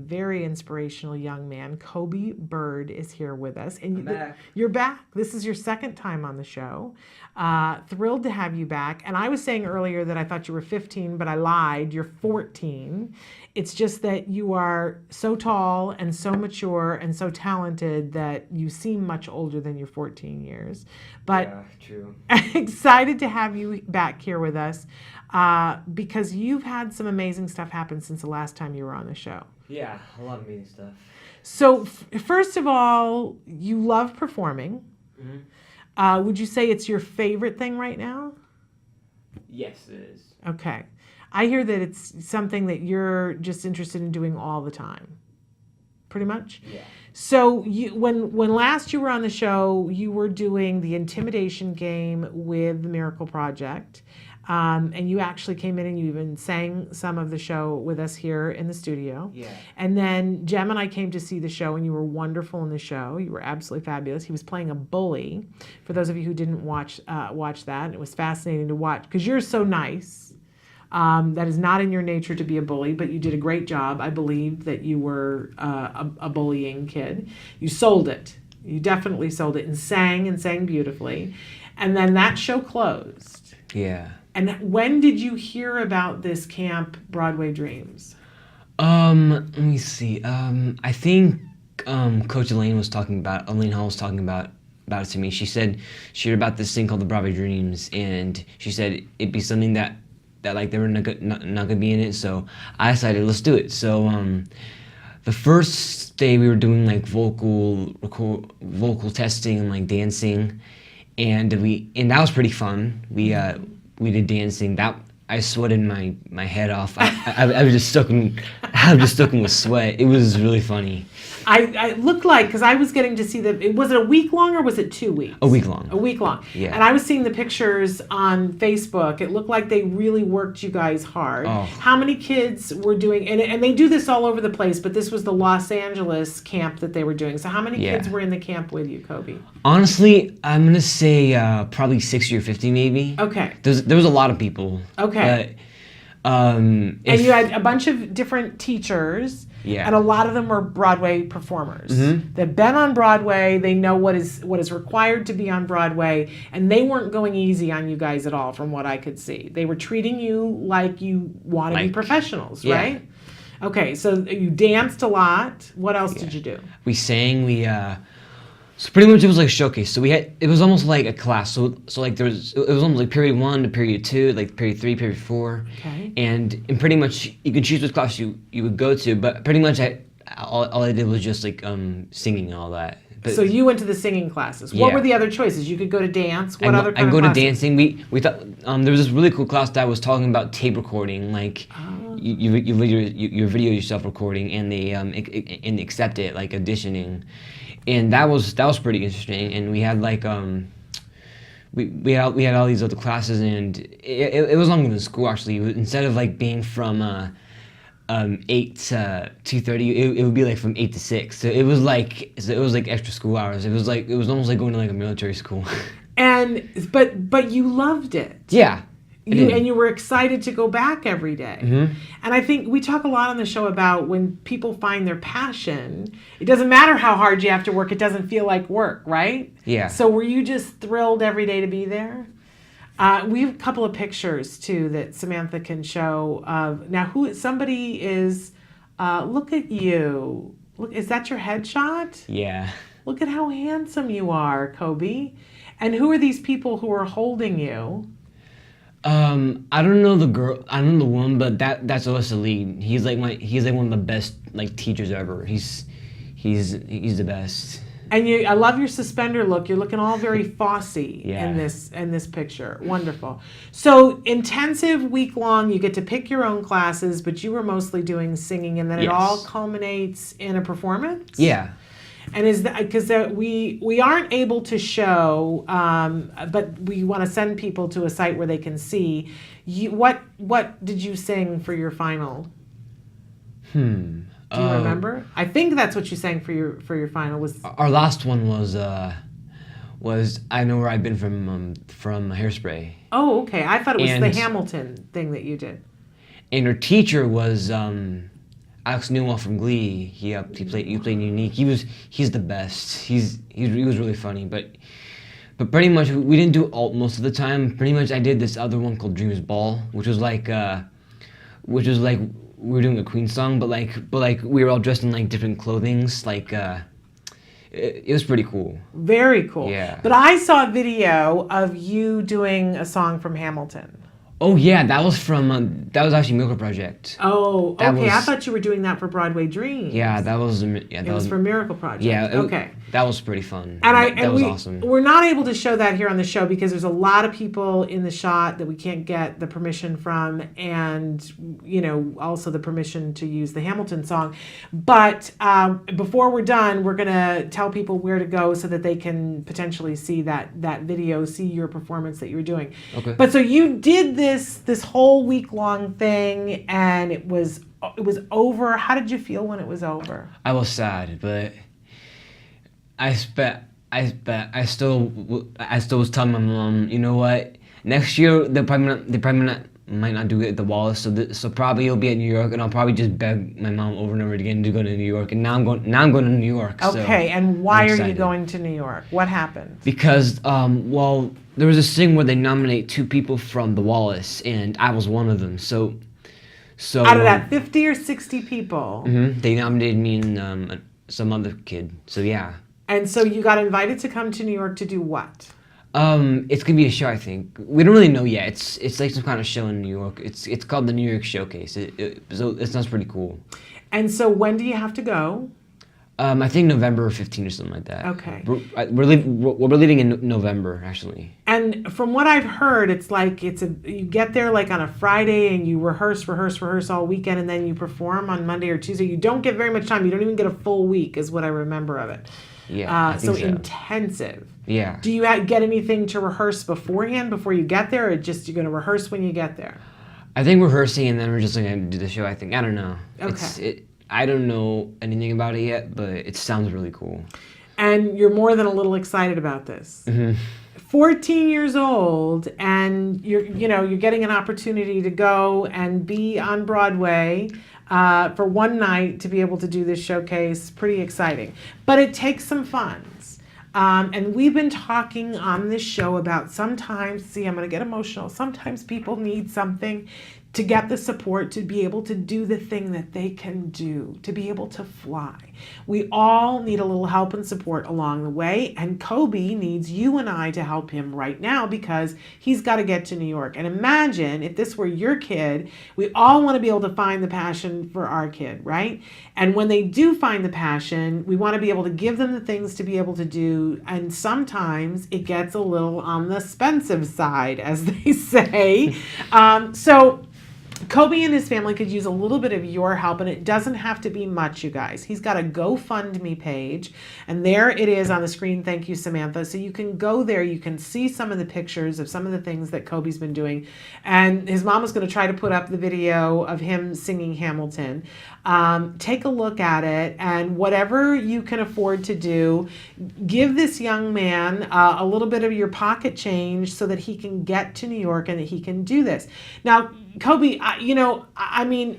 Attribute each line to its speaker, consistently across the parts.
Speaker 1: very inspirational young man. Coby Bird is here with us. And
Speaker 2: I'm back.
Speaker 1: You're back. This is your second time on the show. Thrilled to have you back. And I was saying earlier that I thought you were 15, but I lied. You're 14. It's just that you are so tall and so mature and so talented that you seem much older than your 14 years. But
Speaker 2: yeah, true.
Speaker 1: Excited to have you back here with us because you've had some amazing stuff happen since the last time you were on the show.
Speaker 2: Yeah, a lot of amazing stuff.
Speaker 1: So first of all, you love performing.
Speaker 2: Mm-hmm.
Speaker 1: Would you say it's your favorite thing right now?
Speaker 2: Yes, it is.
Speaker 1: Okay. I hear that it's something that you're just interested in doing all the time. Pretty much?
Speaker 2: Yeah.
Speaker 1: So when last you were on the show, you were doing the intimidation game with the Miracle Project. And you actually came in and you even sang some of the show with us here in the studio.
Speaker 2: Yeah.
Speaker 1: And then Jem and I came to see the show, and you were wonderful in the show. You were absolutely fabulous. He was playing a bully. For those of you who didn't watch that, it was fascinating to watch because you're so nice. That is not in your nature to be a bully, but you did a great job. I believe that you were a bullying kid. You sold it. You definitely sold it and sang beautifully. And then that show closed.
Speaker 2: Yeah.
Speaker 1: And when did you hear about this camp, Broadway Dreams?
Speaker 2: Let me see. I think Coach Elaine Hall was talking about it to me. She said she heard about this thing called the Broadway Dreams, and she said it'd be something that like they were not gonna be in it. So I decided let's do it. So the first day we were doing like vocal testing and like dancing, and that was pretty fun. We did dancing. That I sweated my head off. I was just soaking with sweat. It was really funny.
Speaker 1: I looked like, because I was getting to see was it a week long or was it 2 weeks?
Speaker 2: A week long.
Speaker 1: A week long.
Speaker 2: Yeah.
Speaker 1: And I was seeing the pictures on Facebook. It looked like they really worked you guys hard.
Speaker 2: Oh.
Speaker 1: How many kids were doing, and they do this all over the place, but this was the Los Angeles camp that they were doing. So how many kids were in the camp with you, Coby?
Speaker 2: Honestly, I'm going to say probably 60 or 50 maybe.
Speaker 1: Okay.
Speaker 2: There was a lot of people.
Speaker 1: Okay.
Speaker 2: But,
Speaker 1: and you had a bunch of different teachers.
Speaker 2: Yeah.
Speaker 1: And a lot of them were Broadway performers.
Speaker 2: Mm-hmm.
Speaker 1: They've been on Broadway. They know what is required to be on Broadway. And they weren't going easy on you guys at all, from what I could see. They were treating you like you want to be professionals,
Speaker 2: yeah.
Speaker 1: right? Okay, so you danced a lot. What else did you do?
Speaker 2: We sang. So pretty much it was like a showcase. So it was almost like a class. So like it was almost like period 1 to period 2, like period 3, period 4.
Speaker 1: Okay.
Speaker 2: And pretty much you could choose which class you would go to, but pretty much all I did was just like singing and all that. But,
Speaker 1: so you went to the singing classes. What were the other choices? You could go to dance. What other kind of
Speaker 2: classes? I go to
Speaker 1: classes?
Speaker 2: dancing. We thought there was this really cool class that was talking about tape recording, like you video yourself recording, and they accept it, like auditioning. And that was pretty interesting, and we had like we had all these other classes, and it was longer than school actually. Instead of like being from 8 to 2:30, it would be like from 8 to 6. So it was like extra school hours. It was almost like going to like a military school.
Speaker 1: And but you loved it.
Speaker 2: Yeah.
Speaker 1: And you were excited to go back every day.
Speaker 2: Mm-hmm.
Speaker 1: And I think we talk a lot on the show about when people find their passion, it doesn't matter how hard you have to work, it doesn't feel like work, right?
Speaker 2: Yeah.
Speaker 1: So were you just thrilled every day to be there? We have a couple of pictures too that Samantha can show of now somebody is look at you. Look, is that your headshot?
Speaker 2: Yeah.
Speaker 1: Look at how handsome you are, Coby. And who are these people who are holding you?
Speaker 2: I don't know the girl. I don't know the one, but that's Alyssa Lee. He's like one of the best like teachers ever. He's the best.
Speaker 1: And I love your suspender look. You're looking all very Fosse
Speaker 2: Yeah.
Speaker 1: in this picture. Wonderful. So intensive, week long. You get to pick your own classes, but you were mostly doing singing, and then it
Speaker 2: Yes.
Speaker 1: all culminates in a performance.
Speaker 2: Yeah.
Speaker 1: And is that because we aren't able to show, but we want to send people to a site where they can see. What did you sing for your final? Do you remember? I think that's what you sang for your final. Was
Speaker 2: our last one was I Know Where I've Been from Hairspray.
Speaker 1: Oh, okay. I thought it was
Speaker 2: And-
Speaker 1: the Hamilton thing that you did.
Speaker 2: And her teacher was Alex Newell from Glee. He played Unique. He's the best. He was really funny, but pretty much we didn't do alt most of the time. Pretty much I did this other one called Dreams Ball, which was like we were doing a Queen song, but we were all dressed in like different clothings. It was pretty cool.
Speaker 1: Very cool.
Speaker 2: Yeah.
Speaker 1: But I saw a video of you doing a song from Hamilton.
Speaker 2: Oh yeah, that was actually Miracle Project.
Speaker 1: Oh,
Speaker 2: That
Speaker 1: okay. I
Speaker 2: was-
Speaker 1: thought you were doing that for Broadway Dreams.
Speaker 2: Yeah, that was
Speaker 1: It was for Miracle Project.
Speaker 2: yeah.
Speaker 1: Okay.
Speaker 2: That was pretty fun.
Speaker 1: And
Speaker 2: that was awesome.
Speaker 1: We're not able to show that here on the show because there's a lot of people in the shot that we can't get the permission from, and also the permission to use the Hamilton song. But before we're done, we're gonna tell people where to go so that they can potentially see that video, see your performance that you were doing.
Speaker 2: Okay.
Speaker 1: But so you did this whole week-long thing, and it was over. How did you feel when it was over?
Speaker 2: I was sad, but I still was telling my mom, you know what? Next year they might not do it at the Wallace, so probably it'll be at New York, and I'll probably just beg my mom over and over again to go to New York. And now I'm going to New York.
Speaker 1: Okay,
Speaker 2: so
Speaker 1: and why
Speaker 2: I'm
Speaker 1: are you
Speaker 2: excited.
Speaker 1: going to New York? What happened?
Speaker 2: Because there was this thing where they nominate 2 people from the Wallace, and I was one of them. So
Speaker 1: Out of that 50 or 60 people,
Speaker 2: they nominated me and some other kid. So yeah.
Speaker 1: and so you got invited to come to New York to do what?
Speaker 2: It's gonna be a show, I think. We don't really know yet. It's like some kind of show in New York. It's called the New York Showcase. So it sounds pretty cool.
Speaker 1: And so when do you have to go?
Speaker 2: I think November 15 or something like that.
Speaker 1: Okay.
Speaker 2: We're leaving in November actually.
Speaker 1: And from what I've heard, it's like you get there like on a Friday and you rehearse all weekend, and then you perform on Monday or Tuesday. You don't get very much time. You don't even get a full week, is what I remember of it.
Speaker 2: Yeah. I think so.
Speaker 1: Intensive.
Speaker 2: Yeah.
Speaker 1: Do you get anything to rehearse beforehand before you get there, or just you're going to rehearse when you get there?
Speaker 2: I think rehearsing and then we're just gonna do the show. I think. I don't know.
Speaker 1: Okay.
Speaker 2: I don't know anything about it yet, but it sounds really cool.
Speaker 1: And you're more than a little excited about this. 14 years old, and you're getting an opportunity to go and be on Broadway for one night to be able to do this showcase. Pretty exciting, but it takes some funds. And we've been talking on this show about sometimes, I'm going to get emotional, sometimes people need something to get the support to be able to do the thing that they can do, to be able to fly. We all need a little help and support along the way, and Coby needs you and I to help him right now because he's got to get to New York. And imagine if this were your kid, we all want to be able to find the passion for our kid, right? And when they do find the passion, we want to be able to give them the things to be able to do, and sometimes it gets a little on the expensive side, as they say. So Coby and his family could use a little bit of your help, and it doesn't have to be much, you guys. He's got a GoFundMe page, and there it is on the screen. Thank you, Samantha. So you can go there. You can see some of the pictures of some of the things that Coby's been doing, and his mom is going to try to put up the video of him singing Hamilton. Take a look at it, and whatever you can afford to do, give this young man a little bit of your pocket change so that he can get to New York and that he can do this. Now, Coby,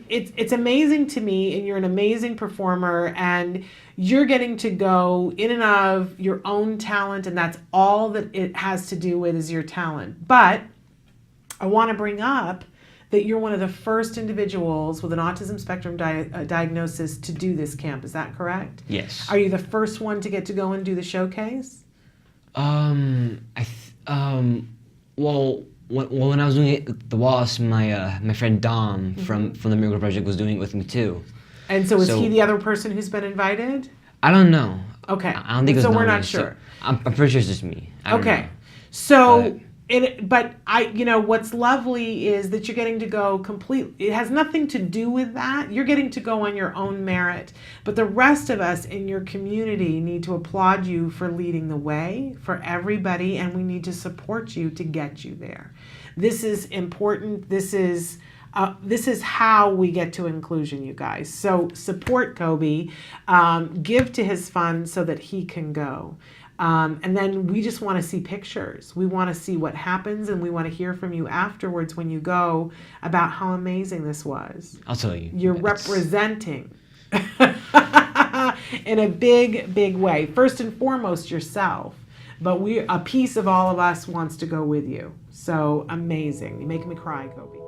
Speaker 1: it's amazing to me, and you're an amazing performer, and you're getting to go in and of your own talent, and that's all that it has to do with is your talent. But I want to bring up that you're one of the first individuals with an autism spectrum diagnosis to do this camp. Is that correct?
Speaker 2: Yes.
Speaker 1: Are you the first one to get to go and do the showcase?
Speaker 2: When I was doing it at the Wallace, my friend Dom from the Miracle Project was doing it with me too.
Speaker 1: And so is he the other person who's been invited?
Speaker 2: I don't know.
Speaker 1: Okay.
Speaker 2: I don't think
Speaker 1: so
Speaker 2: it was
Speaker 1: we're not
Speaker 2: nominated,
Speaker 1: sure.
Speaker 2: So I'm pretty sure it's just me. I don't
Speaker 1: Okay.
Speaker 2: know.
Speaker 1: So what's lovely is that you're getting to go it has nothing to do with that. You're getting to go on your own merit. But the rest of us in your community need to applaud you for leading the way for everybody, and we need to support you to get you there. This is important. This is how we get to inclusion, you guys. So support Coby, give to his fund so that he can go. And then we just want to see pictures. We want to see what happens, and we want to hear from you afterwards when you go about how amazing this was.
Speaker 2: I'll tell you.
Speaker 1: You're representing in a big, big way. First and foremost, yourself. But a piece of all of us wants to go with you. So amazing. You're making me cry, Coby.